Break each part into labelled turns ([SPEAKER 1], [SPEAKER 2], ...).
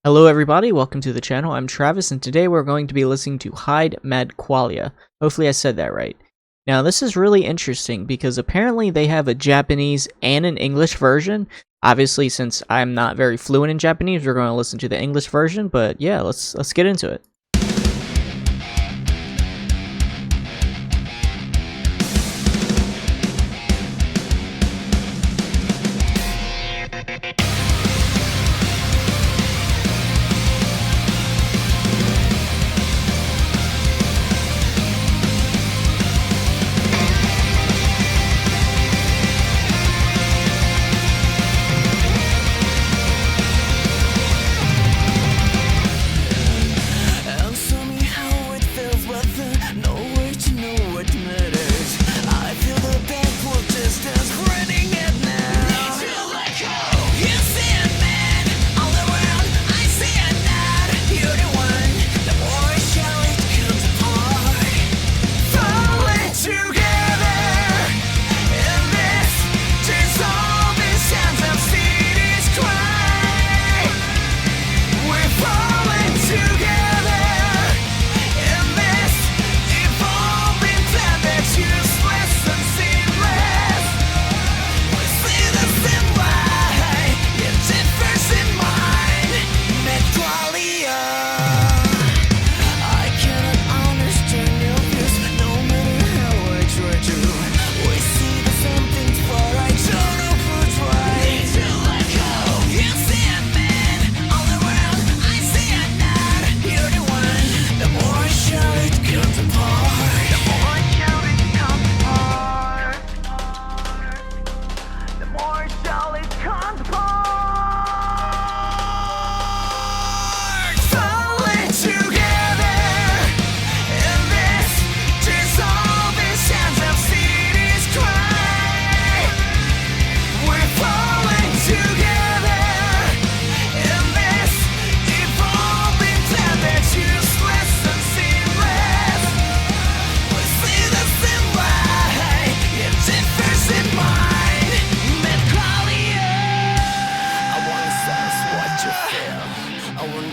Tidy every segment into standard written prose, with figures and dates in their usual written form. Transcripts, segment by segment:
[SPEAKER 1] Hello everybody, welcome to the channel. I'm Travis and today we're going to be listening to Hyde Qualia. Hopefully I said that right. Now this is really interesting because apparently they have a Japanese and an English version. Obviously since I'm not very fluent in Japanese, we're going to listen to the English version, but yeah, let's get into it.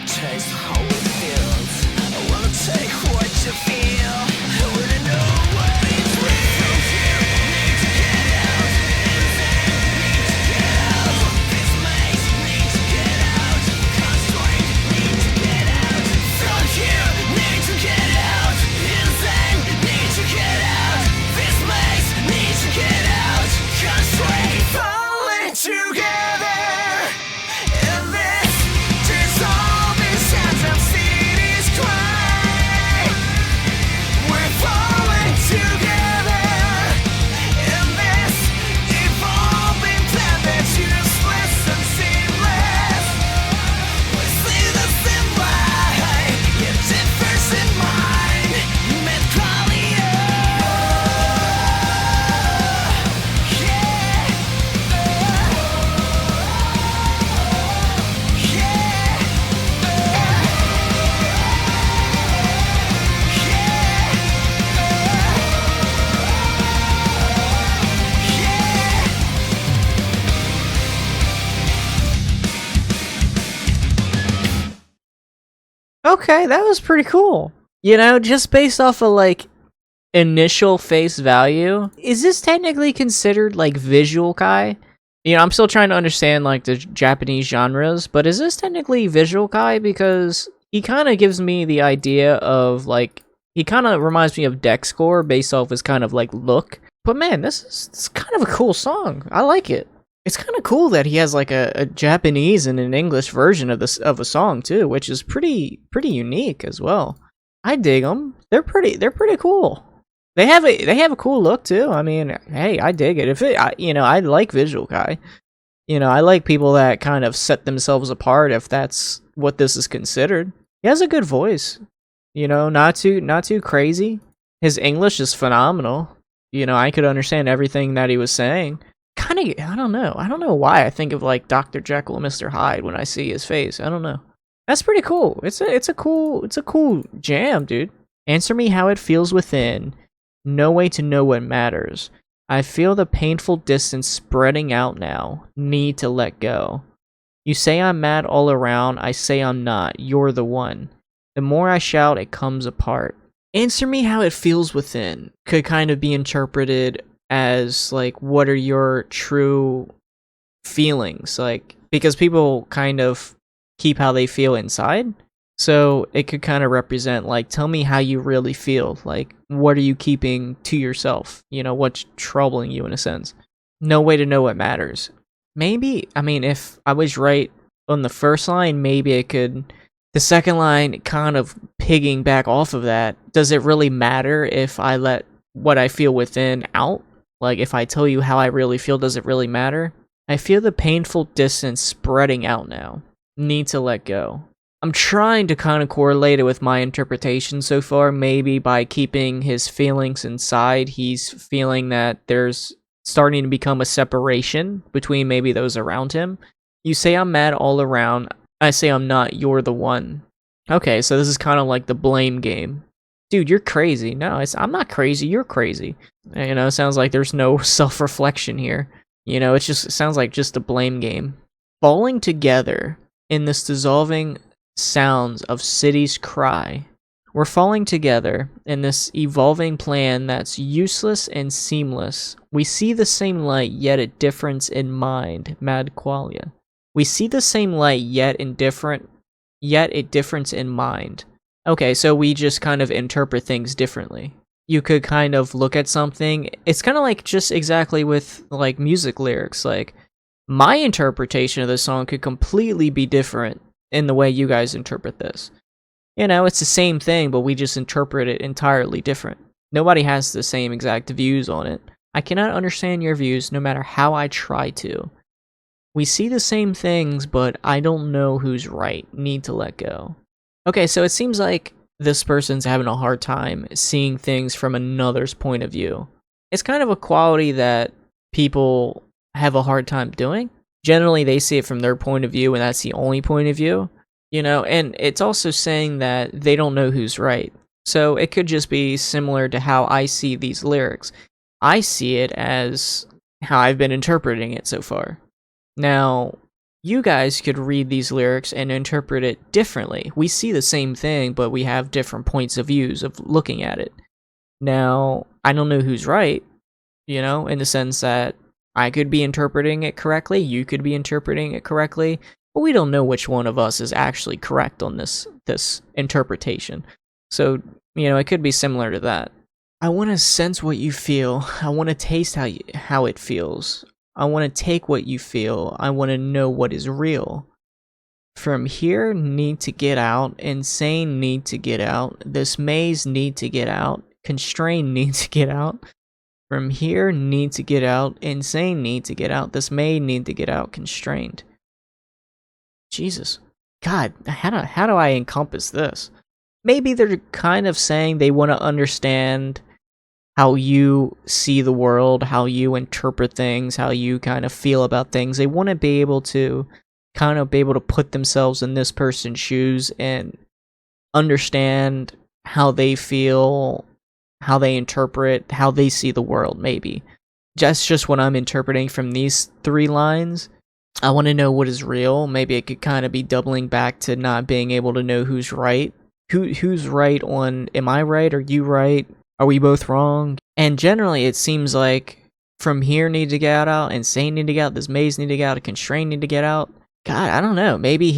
[SPEAKER 2] Taste how it feels. I wanna take what you feel. I wanna know what it's real. Need to get out. Need to get out. This maze need to get out. Constraint need to get out. From here need to get out. Insane need to get out. This maze need to get out. Constraint falling together.
[SPEAKER 1] Okay, that was pretty cool. You know, just based off of like initial face value, is this technically considered like visual kai? You know, I'm still trying to understand like the Japanese genres, but is this technically visual kai? Because he kind of gives me the idea of like, he kind of reminds me of Dex Score based off his kind of like look. But man, it's kind of a cool song. I like it. It's kind of cool that he has like a Japanese and an English version of a song too, which is pretty unique as well. I dig them. They're pretty cool. They have a cool look too. I mean, hey, I dig it. I like visual kai. You know, I like people that kind of set themselves apart if that's what this is considered. He has a good voice. You know, not too crazy. His English is phenomenal. You know, I could understand everything that he was saying. Kind of, I don't know why I think of like Dr. Jekyll and Mr. Hyde when I see his face. I don't know. That's pretty cool. It's a cool jam, dude. Answer me how it feels within. No way to know what matters. I feel the painful distance spreading out now. Need to let go. You say I'm mad all around, I say I'm not, you're the one. The more I shout, it comes apart. Answer me how it feels within could kind of be interpreted as like, what are your true feelings? Like, because people kind of keep how they feel inside. So it could kind of represent like, tell me how you really feel. Like, what are you keeping to yourself? You know, what's troubling you in a sense? No way to know what matters. Maybe, I mean, if I was right on the first line, maybe it could. The second line kind of pigging back off of that. Does it really matter if I let what I feel within out? Like, if I tell you how I really feel, does it really matter? I feel the painful distance spreading out now. Need to let go. I'm trying to kind of correlate it with my interpretation so far. Maybe by keeping his feelings inside, he's feeling that there's starting to become a separation between maybe those around him. You say I'm mad all around. I say I'm not, you're the one. Okay, so this is kind of like the blame game. Dude, you're crazy. No, I'm not crazy, you're crazy. You know, it sounds like there's no self-reflection here. You know, it sounds like just a blame game. Falling together in this dissolving sounds of cities cry. We're falling together in this evolving plan that's useless and seamless. We see the same light, yet a difference in mind. Mad Qualia. We see the same light, yet a difference in mind. Okay, so we just kind of interpret things differently. You could kind of look at something. It's kind of like just exactly with like music lyrics. Like, my interpretation of this song could completely be different in the way you guys interpret this. You know, it's the same thing, but we just interpret it entirely different. Nobody has the same exact views on it. I cannot understand your views no matter how I try to. We see the same things, but I don't know who's right. Need to let go. Okay, so it seems like this person's having a hard time seeing things from another's point of view. It's kind of a quality that people have a hard time doing. Generally, they see it from their point of view, and that's the only point of view. You know, and it's also saying that they don't know who's right. So it could just be similar to how I see these lyrics. I see it as how I've been interpreting it so far. Now, you guys could read these lyrics and interpret it differently. We see the same thing, but we have different points of views of looking at it. Now, I don't know who's right, you know, in the sense that I could be interpreting it correctly, you could be interpreting it correctly, but we don't know which one of us is actually correct on this interpretation. So, you know, it could be similar to that. I want to sense what you feel. I want to taste how it feels. I want to take what you feel. I want to know what is real. From here, need to get out. Insane, need to get out. This maze, need to get out. Constrained, need to get out. From here, need to get out. Insane, need to get out. This maze, need to get out. Constrained. Jesus. God, how do I encompass this? Maybe they're kind of saying they want to understand how you see the world, how you interpret things, how you kind of feel about things. They want to be able to kind of be able to put themselves in this person's shoes and understand how they feel, how they interpret, how they see the world, maybe. That's just what I'm interpreting from these three lines. I want to know what is real. Maybe it could kind of be doubling back to not being able to know who's right. Who's right on, am I right? Are you right? Are we both wrong? And generally, it seems like from here need to get out, insane need to get out, this maze need to get out, a constraint need to get out. God, I don't know. Maybe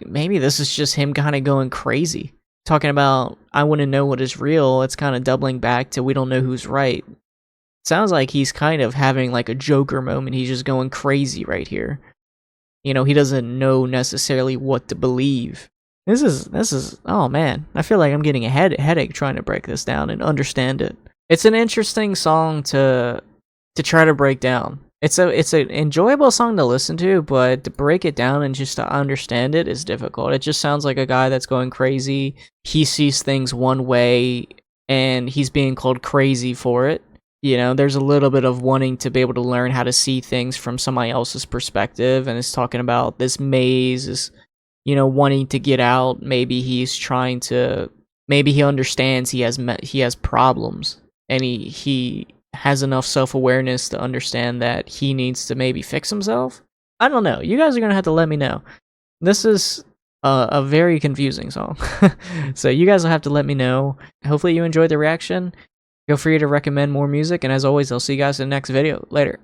[SPEAKER 1] maybe this is just him kind of going crazy. Talking about, I want to know what is real. It's kind of doubling back to we don't know who's right. Sounds like he's kind of having like a Joker moment. He's just going crazy right here. You know, he doesn't know necessarily what to believe. This is, oh man, I feel like I'm getting a headache trying to break this down and understand it. It's an interesting song to try to break down. It's an enjoyable song to listen to, but to break it down and just to understand it is difficult. It just sounds like a guy that's going crazy. He sees things one way and he's being called crazy for it. You know, there's a little bit of wanting to be able to learn how to see things from somebody else's perspective, and it's talking about this maze is, you know, wanting to get out. Maybe he's trying to, maybe he understands he has problems, and he has enough self-awareness to understand that he needs to maybe fix himself. I don't know. You guys are gonna have to let me know. This is a very confusing song. So you guys will have to let me know. Hopefully you enjoyed the reaction. Feel free to recommend more music, and as always, I'll see you guys in the next video. Later.